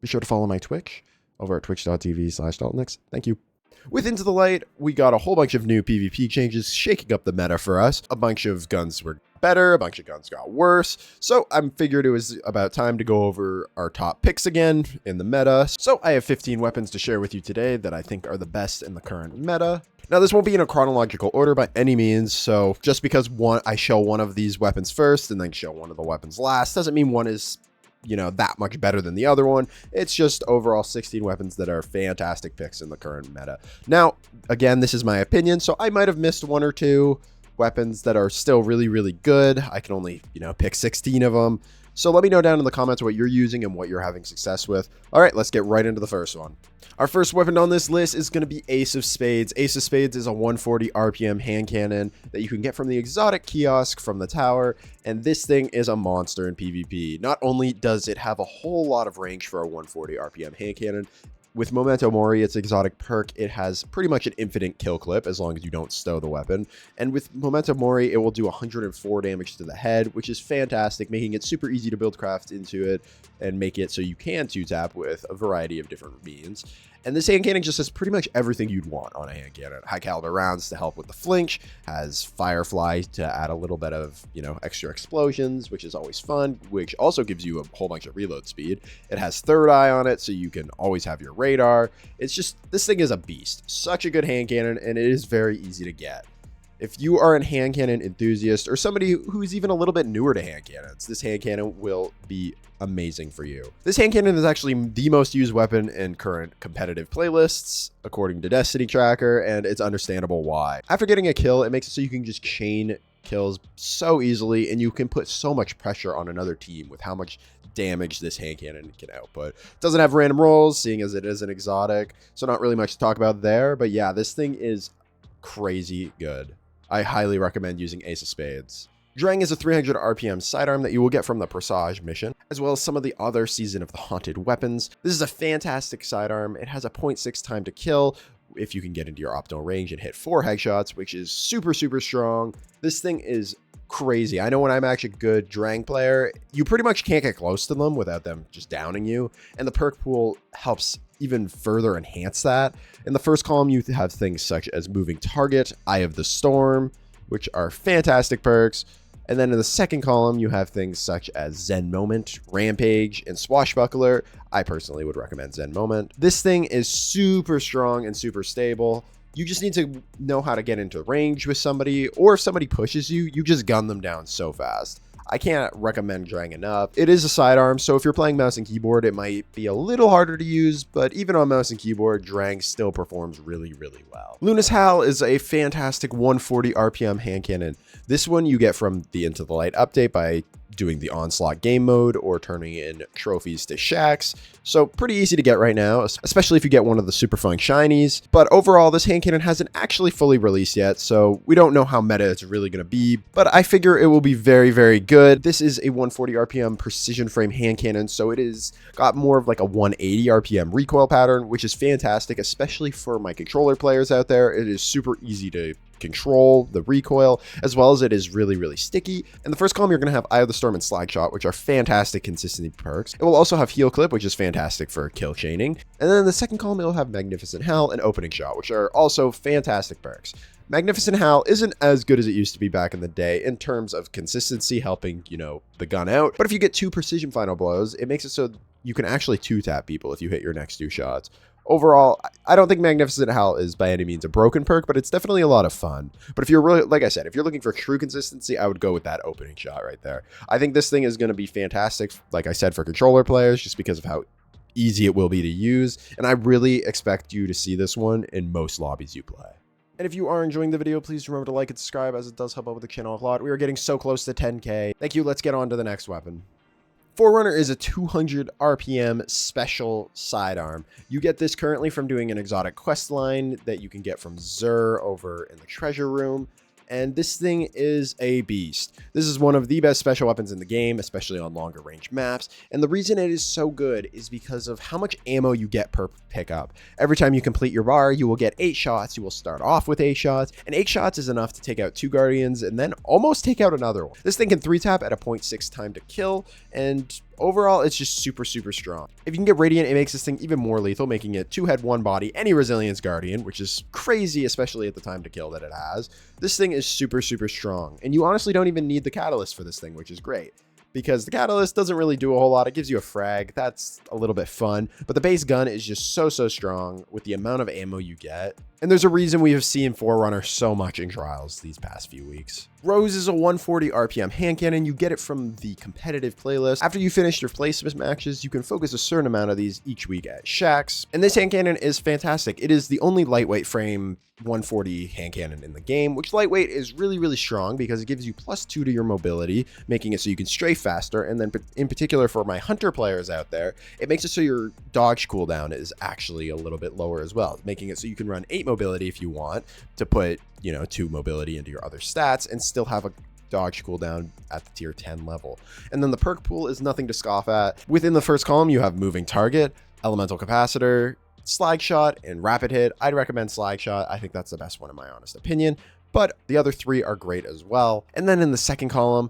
Be sure to follow my Twitch over at twitch.tv/daltonix. Thank you. With Into the Light, we got a whole bunch of new PvP changes shaking up the meta for us. A bunch of guns were better, a bunch of guns got worse. So I figured it was about time to go over our top picks again in the meta. So I have 15 weapons to share with you today that I think are the best in the current meta. Now, this won't be in a chronological order by any means, so just because I show one of these weapons first and then show one of the weapons last doesn't mean one is, that much better than the other one. It's just overall 16 weapons that are fantastic picks in the current meta. Now, again, this is my opinion, so I might have missed one or two weapons that are still really, really good. I can only, pick 16 of them. So let me know down in the comments what you're using and what you're having success with. All right, let's get right into the first one. Our first weapon on this list is going to be Ace of Spades. Ace of Spades is a 140 RPM hand cannon that you can get from the exotic kiosk from the tower, and this thing is a monster in PvP. Not only does it have a whole lot of range for a 140 RPM hand cannon, with Memento Mori, its exotic perk, it has pretty much an infinite kill clip as long as you don't stow the weapon. And with Memento Mori, it will do 104 damage to the head, which is fantastic, making it super easy to build craft into it and make it so you can 2-tap with a variety of different means. And this hand cannon just has pretty much everything you'd want on a hand cannon. High caliber rounds to help with the flinch, has Firefly to add a little bit of, extra explosions, which is always fun, which also gives you a whole bunch of reload speed. It has third eye on it, so you can always have your radar. It's just, this thing is a beast. Such a good hand cannon, and it is very easy to get. If you are a hand cannon enthusiast or somebody who's even a little bit newer to hand cannons, this hand cannon will be amazing for you. This hand cannon is actually the most used weapon in current competitive playlists, according to Destiny Tracker, and it's understandable why. After getting a kill, it makes it so you can just chain kills so easily, and you can put so much pressure on another team with how much damage this hand cannon can output. It doesn't have random rolls, seeing as it is an exotic, so not really much to talk about there, but yeah, this thing is crazy good. I highly recommend using Ace of Spades. Drang is a 300 RPM sidearm that you will get from the Presage mission, as well as some of the other Season of the Haunted weapons. This is a fantastic sidearm. It has a 0.6 time to kill if you can get into your optimal range and hit 4 headshots, which is super, super strong. This thing is crazy. I know when I'm actually a good Drang player, you pretty much can't get close to them without them just downing you, and the perk pool helps even further enhance that. In the first column, you have things such as Moving Target, Eye of the Storm, which are fantastic perks. And then in the second column, you have things such as Zen Moment, Rampage, and Swashbuckler. I personally would recommend Zen Moment. This thing is super strong and super stable. You just need to know how to get into range with somebody, or if somebody pushes you, you just gun them down so fast. I can't recommend Drang enough. It is a sidearm, so if you're playing mouse and keyboard, it might be a little harder to use, but even on mouse and keyboard, Drang still performs really, really well. Luna's Howl is a fantastic 140 RPM hand cannon. This one you get from the Into the Light update by doing the Onslaught game mode or turning in trophies to shacks. So pretty easy to get right now, especially if you get one of the super fun shinies. But overall, this hand cannon hasn't actually fully released yet, so we don't know how meta it's really going to be, but I figure it will be very, very good. This is a 140 RPM precision frame hand cannon, so it is got more of like a 180 RPM recoil pattern, which is fantastic, especially for my controller players out there. It is super easy to control the recoil, as well as it is really, really sticky. In the first column, you're going to have Eye of the Storm and Slide Shot, which are fantastic consistency perks. It will also have Heal Clip, which is fantastic for kill chaining. And then in the second column, it'll have Magnificent Howl and Opening Shot, which are also fantastic perks. Magnificent Howl isn't as good as it used to be back in the day in terms of consistency, helping, the gun out. But if you get 2 precision final blows, it makes it so you can actually 2-tap people if you hit your next 2 shots. Overall, I don't think Magnificent Howl is by any means a broken perk, but it's definitely a lot of fun. But if you're really, like I said, if you're looking for true consistency, I would go with that opening shot right there. I think this thing is going to be fantastic, like I said, for controller players, just because of how easy it will be to use. And I really expect you to see this one in most lobbies you play. And if you are enjoying the video, please remember to like and subscribe, as it does help out with the channel a lot. We are getting so close to 10K. Thank you. Let's get on to the next weapon. Forerunner is a 200 RPM special sidearm. You get this currently from doing an exotic quest line that you can get from Zur over in the treasure room. And this thing is a beast. This is one of the best special weapons in the game, especially on longer range maps. And the reason it is so good is because of how much ammo you get per pickup. Every time you complete your bar, you will get 8 shots. You will start off with 8 shots, and 8 shots is enough to take out 2 guardians and then almost take out another one. This thing can 3-tap at a 0.6 time to kill, and Overall, it's just super strong. If you can get Radiant, it makes this thing even more lethal, making it 2 head 1 body, any Resilience Guardian, which is crazy, especially at the time to kill that it has. This thing is super strong, and you honestly don't even need the Catalyst for this thing, which is great. Because the Catalyst doesn't really do a whole lot. It gives you a frag. That's a little bit fun. But the base gun is just so strong with the amount of ammo you get. And there's a reason we have seen Forerunner so much in Trials these past few weeks. Rose is a 140 RPM hand cannon. You get it from the competitive playlist. After you finish your placement matches, you can focus a certain amount of these each week at Shaxx. And this hand cannon is fantastic. It is the only lightweight frame 140 hand cannon in the game, which lightweight is really strong because it gives you +2 to your mobility, making it so you can strafe faster. And then in particular for my hunter players out there, it makes it so your dodge cooldown is actually a little bit lower as well, making it so you can run 8 mobility if you want to put, 2 mobility into your other stats and still have a dodge cooldown at the tier 10 level. And then the perk pool is nothing to scoff at. Within the first column, you have moving target, elemental capacitor, slag shot, and rapid hit. I'd recommend slag shot. I think that's the best one in my honest opinion, but the other 3 are great as well. And then in the second column,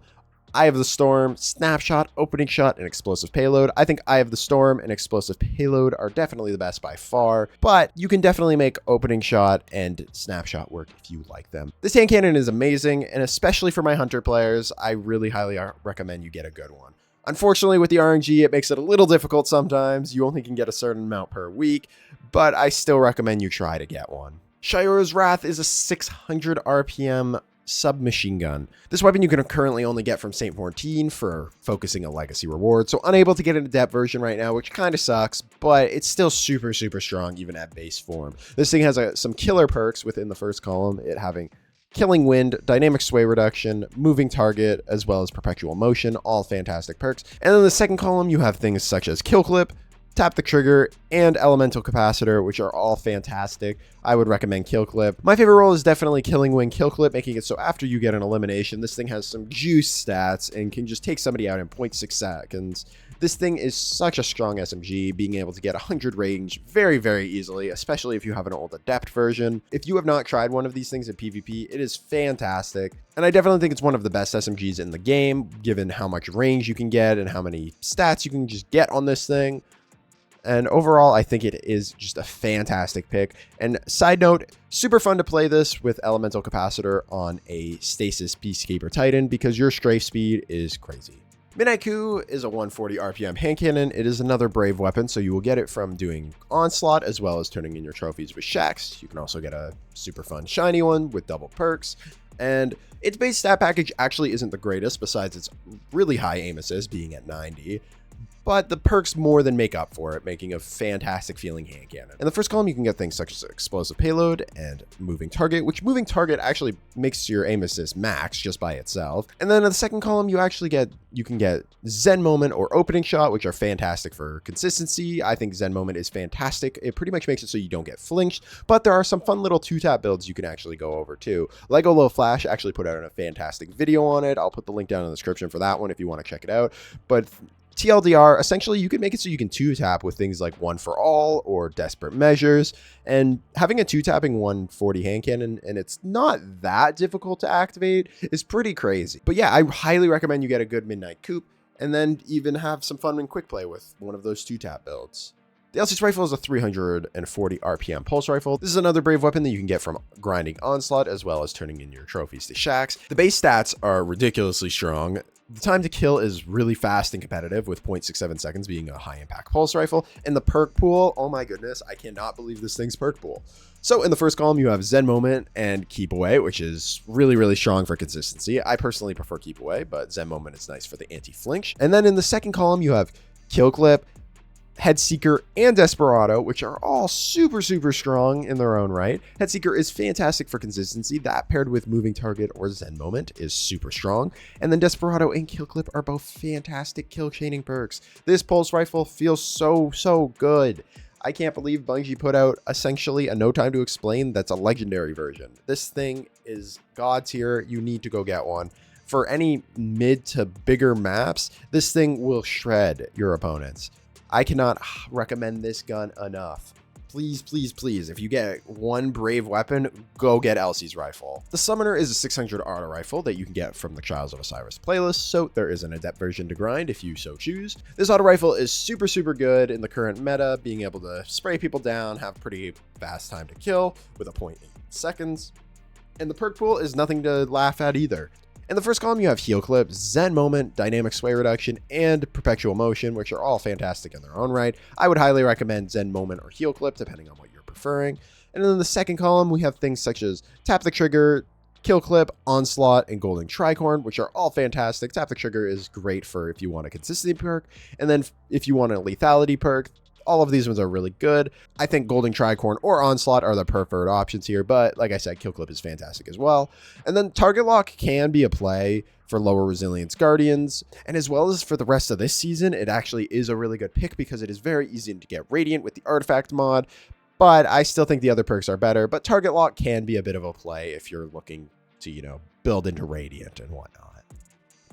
Eye of the Storm, Snapshot, Opening Shot, and Explosive Payload. I think Eye of the Storm and Explosive Payload are definitely the best by far, but you can definitely make Opening Shot and Snapshot work if you like them. This hand cannon is amazing, and especially for my hunter players, I really highly recommend you get a good one. Unfortunately, with the RNG, it makes it a little difficult sometimes. You only can get a certain amount per week, but I still recommend you try to get one. Shiora's Wrath is a 600 RPM submachine gun. This weapon you can currently only get from St. 14 for focusing a legacy reward, so unable to get an adept version right now, which kind of sucks, but it's still super strong even at base form. This thing has some killer perks within the first column, it having Killing Wind, Dynamic Sway Reduction, Moving Target, as well as Perpetual Motion, all fantastic perks. And then the second column, you have things such as Kill Clip, Tap the Trigger, and Elemental Capacitor, which are all fantastic. I would recommend Kill Clip. My favorite role is definitely Killing Wind Kill Clip, making it so after you get an elimination, this thing has some juice stats and can just take somebody out in 0.6 seconds. This thing is such a strong SMG, being able to get 100 range very easily, especially if you have an old adept version. If you have not tried one of these things in PvP, it is fantastic. And I definitely think it's one of the best SMGs in the game, given how much range you can get and how many stats you can just get on this thing. And overall, I think it is just a fantastic pick. And side note, super fun to play this with Elemental Capacitor on a Stasis Peacekeeper Titan because your strafe speed is crazy. Midnight Coup is a 140 RPM hand cannon. It is another brave weapon, so you will get it from doing Onslaught as well as turning in your trophies with Shaxx. You can also get a super fun shiny one with double perks. And its base stat package actually isn't the greatest, besides its really high aim assist being at 90. But the perks more than make up for it, making a fantastic feeling hand cannon. In the first column, you can get things such as Explosive Payload and Moving Target, which Moving Target actually makes your aim assist max just by itself. And then in the second column, you can get Zen Moment or Opening Shot, which are fantastic for consistency. I think Zen Moment is fantastic. It pretty much makes it so you don't get flinched, but there are some fun little 2-tap builds you can actually go over too. Lego Low Flash actually put out a fantastic video on it. I'll put the link down in the description for that one if you want to check it out. But TLDR, essentially you can make it so you can 2-tap with things like One for All or Desperate Measures, and having a 2-tapping 140 hand cannon, and it's not that difficult to activate, is pretty crazy. But yeah, I highly recommend you get a good Midnight Coup, and then even have some fun in quick play with one of those 2-tap builds. The L6 rifle is a 340 RPM pulse rifle. This is another brave weapon that you can get from grinding Onslaught as well as turning in your trophies to Shaxx. The base stats are ridiculously strong. The time to kill is really fast and competitive, with 0.67 seconds being a high impact pulse rifle. And the perk pool, oh my goodness, I cannot believe this thing's perk pool. So in the first column, you have Zen Moment and Keep Away, which is really strong for consistency. I personally prefer Keep Away, but Zen Moment is nice for the anti-flinch. And then in the second column, you have Kill Clip, Headseeker, and Desperado, which are all super strong in their own right. Headseeker is fantastic for consistency. That paired with Moving Target or Zen Moment is super strong. And then Desperado and Kill Clip are both fantastic kill chaining perks. This pulse rifle feels so good. I can't believe Bungie put out essentially a No Time to Explain that's a legendary version. This thing is god tier. You need to go get one. For any mid to bigger maps, this thing will shred your opponents. I cannot recommend this gun enough. please, please, please, if you get one brave weapon, go get Elsie's rifle. The Summoner is a 600 auto rifle that you can get from the Trials of Osiris playlist, so there is an adept version to grind if you so choose. This auto rifle is super, super good in the current meta, being able to spray people down, have pretty fast time to kill with a 0.8 seconds. And the perk pool is nothing to laugh at either. In the first column, you have Heal Clip, Zen Moment, Dynamic Sway Reduction, and Perpetual Motion, which are all fantastic in their own right. I would highly recommend Zen Moment or Heal Clip, depending on what you're preferring. And then in the second column, we have things such as Tap the Trigger, Kill Clip, Onslaught, and Golden Tricorn, which are all fantastic. Tap the Trigger is great for if you want a consistency perk, and then if you want a lethality perk, all of these ones are really good. I think Golden Tricorn or Onslaught are the preferred options here, but like I said, Kill Clip is fantastic as well. And then Target Lock can be a play for lower resilience Guardians, and as well as for the rest of this season, it actually is a really good pick because it is very easy to get Radiant with the Artifact mod, but I still think the other perks are better, but Target Lock can be a bit of a play if you're looking to, build into Radiant and whatnot.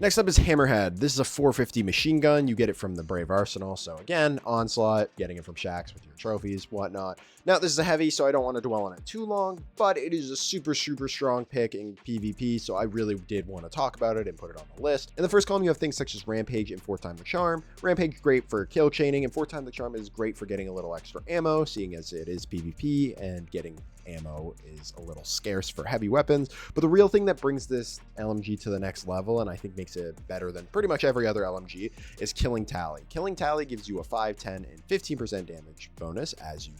Next up is Hammerhead. This is a 450 machine gun. You get it from the Brave Arsenal. So again, Onslaught, getting it from Shaxx with your trophies, whatnot. Now, this is a heavy, so I don't want to dwell on it too long, but it is a super, super strong pick in PvP, so I really did want to talk about it and put it on the list. In the first column, you have things such as Rampage and 4 Time the Charm. Rampage, great for kill chaining, and 4 Time the Charm is great for getting a little extra ammo, seeing as it is PvP, and getting ammo is a little scarce for heavy weapons. But the real thing that brings this LMG to the next level, and I think makes it better than pretty much every other LMG, is Killing Tally. Killing Tally gives you a 5, 10, and 15% damage bonus as you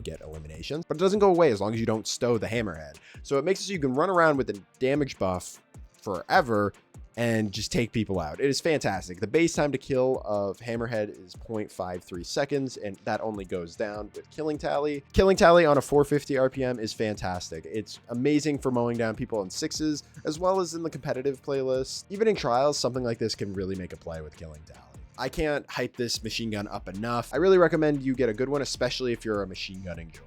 get eliminations, but it doesn't go away as long as you don't stow the Hammerhead. So it makes it so you can run around with the damage buff forever and just take people out. It is fantastic. The base time to kill of Hammerhead is 0.53 seconds, and that only goes down with Killing Tally. Killing Tally on a 450 RPM is fantastic. It's amazing for mowing down people in 6s, as well as in the competitive playlist. Even in trials, something like this can really make a play with Killing Tally. I can't hype this machine gun up enough. I really recommend you get a good one, especially if you're a machine gun enjoyer.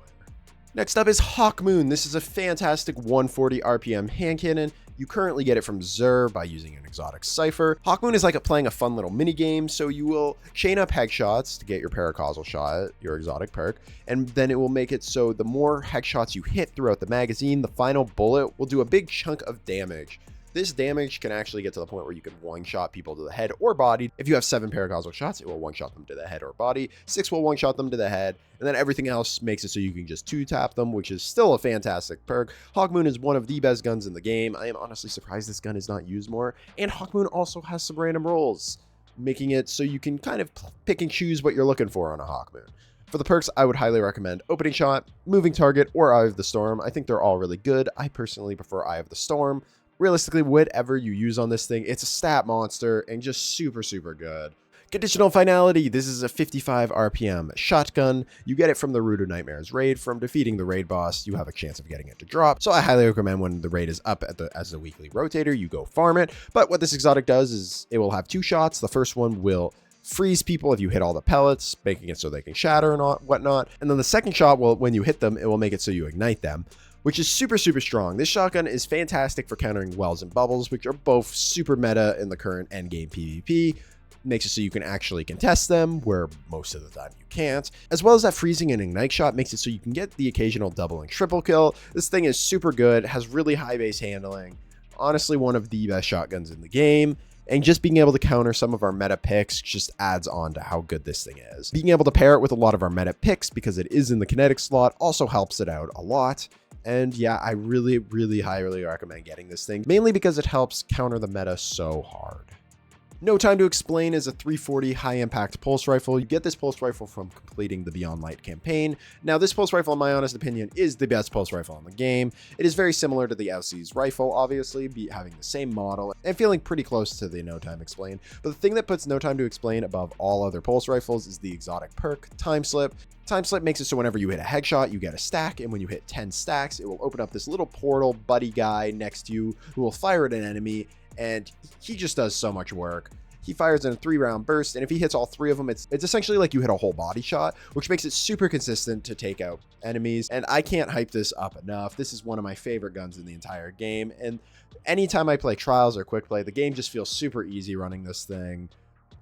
Next up is Hawkmoon. This is a fantastic 140 RPM hand cannon. You currently get it from Xur by using an exotic cipher. Hawkmoon is like playing a fun little mini game, so you will chain up headshots to get your paracausal shot, your exotic perk, and then it will make it so the more headshots you hit throughout the magazine, the final bullet will do a big chunk of damage. This damage can actually get to the point where you can one-shot people to the head or body. If you have 7 paracausal shots, it will one-shot them to the head or body. 6 will one-shot them to the head, and then everything else makes it so you can just 2-tap them, which is still a fantastic perk. Hawkmoon is one of the best guns in the game. I am honestly surprised this gun is not used more. And Hawkmoon also has some random rolls, making it so you can kind of pick and choose what you're looking for on a Hawkmoon. For the perks, I would highly recommend Opening Shot, Moving Target, or Eye of the Storm. I think they're all really good. I personally prefer Eye of the Storm. Realistically, whatever you use on this thing, it's a stat monster and just super, super good. Conditional Finality. This is a 55 RPM shotgun. You get it from the Root of Nightmares raid. From defeating the raid boss, you have a chance of getting it to drop. So I highly recommend when the raid is up as the weekly rotator, you go farm it. But what this exotic does is it will have 2 shots. The first one will freeze people if you hit all the pellets, making it so they can shatter and whatnot. And then the second shot, when you hit them, it will make it so you ignite them, which is super, super strong. This shotgun is fantastic for countering wells and bubbles, which are both super meta in the current endgame PvP. Makes it so you can actually contest them, where most of the time you can't. As well as that freezing and ignite shot makes it so you can get the occasional double and triple kill. This thing is super good, has really high base handling. Honestly, one of the best shotguns in the game. And just being able to counter some of our meta picks just adds on to how good this thing is. Being able to pair it with a lot of our meta picks, because it is in the kinetic slot, also helps it out a lot. And yeah, I really, really highly recommend getting this thing, mainly because it helps counter the meta so hard. No Time to Explain is a 340 high-impact pulse rifle. You get this pulse rifle from completing the Beyond Light campaign. Now, this pulse rifle, in my honest opinion, is the best pulse rifle in the game. It is very similar to the Elsie's rifle, obviously, having the same model and feeling pretty close to the No Time to Explain. But the thing that puts No Time to Explain above all other pulse rifles is the exotic perk, Time Slip. Time Slip makes it so whenever you hit a headshot, you get a stack, and when you hit 10 stacks, it will open up this little portal buddy guy next to you who will fire at an enemy, and he just does so much work. He fires in a 3-round burst, and if he hits all 3 of them, it's essentially like you hit a whole body shot, which makes it super consistent to take out enemies. And I can't hype this up enough. This is one of my favorite guns in the entire game, and anytime I play Trials or Quick Play, the game just feels super easy running this thing.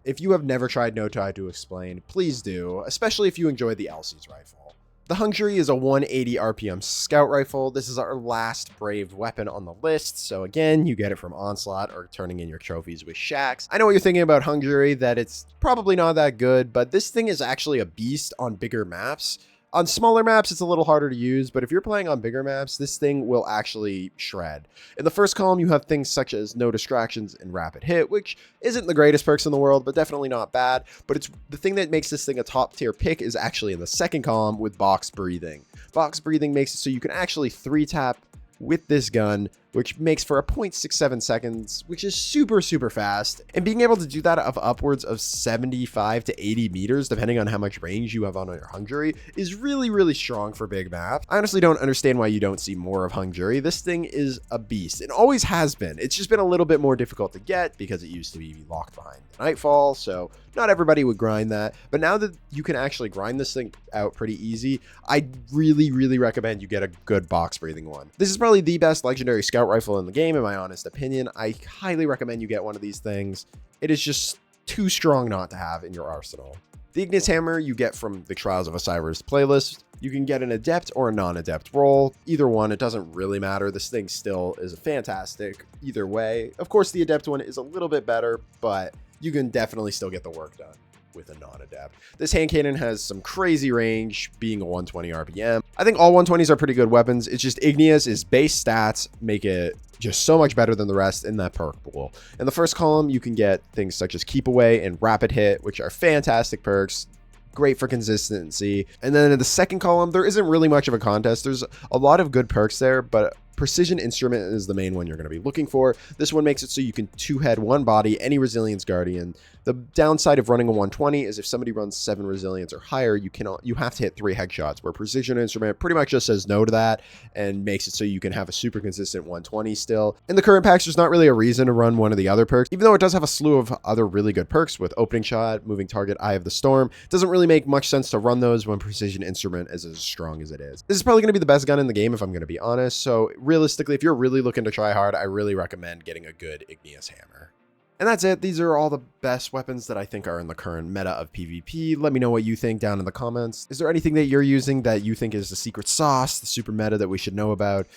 If you have never tried No Time to Explain, please do, especially if you enjoy the Elsie's rifle. The Hungary is a 180 RPM scout rifle. This is our last braved weapon on the list. So again, you get it from Onslaught or turning in your trophies with Shacks. I know what you're thinking about Hungary, that it's probably not that good, but this thing is actually a beast on bigger maps. On smaller maps, it's a little harder to use, but if you're playing on bigger maps, this thing will actually shred. In the first column, you have things such as no distractions and rapid hit, which isn't the greatest perks in the world, but definitely not bad. But it's the thing that makes this thing a top tier pick is actually in the second column with box breathing. Box breathing makes it so you can actually 3-tap with this gun, which makes for a 0.67 seconds, which is super fast. And being able to do that of upwards of 75 to 80 meters, depending on how much range you have on your Hungary, is really strong for big maps. I honestly don't understand why you don't see more of Hungary. This thing is a beast. It always has been. It's just been a little bit more difficult to get because it used to be locked behind the Nightfall, so not everybody would grind that. But now that you can actually grind this thing out pretty easy, I really recommend you get a good box breathing one. This is probably the best legendary scout rifle in the game, in my honest opinion. I highly recommend you get one of these things. It is just too strong not to have in your arsenal. The Ignis Hammer you get from the Trials of Osiris playlist. You can get an adept or a non-adept role. Either one, it doesn't really matter. This thing still is fantastic either way. Of course, the adept one is a little bit better, but you can definitely still get the work done with a non-adept. This hand cannon has some crazy range, being a 120 RPM. I think all 120s are pretty good weapons. It's just Igneous' base stats make it just so much better than the rest in that perk pool. In the first column, you can get things such as Keep Away and Rapid Hit, which are fantastic perks. Great for consistency. And then in the second column, there isn't really much of a contest. There's a lot of good perks there, but Precision Instrument is the main one you're going to be looking for. This one makes it so you can 2-head one body, any Resilience Guardian. The downside of running a 120 is if somebody runs 7 Resilience or higher, you have to hit 3 headshots, where Precision Instrument pretty much just says no to that and makes it so you can have a super consistent 120 still. In the current packs, there's not really a reason to run one of the other perks, even though it does have a slew of other really good perks with Opening Shot, Moving Target, Eye of the Storm. It doesn't really make much sense to run those when Precision Instrument is as strong as it is. This is probably going to be the best gun in the game if I'm going to be honest, so realistically, if you're really looking to try hard, I really recommend getting a good Igneous Hammer. And that's it. These are all the best weapons that I think are in the current meta of PvP. Let me know what you think down in the comments. Is there anything that you're using that you think is the secret sauce, the super meta that we should know about?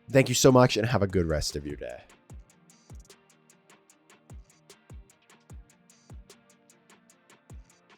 Thank you so much and have a good rest of your day.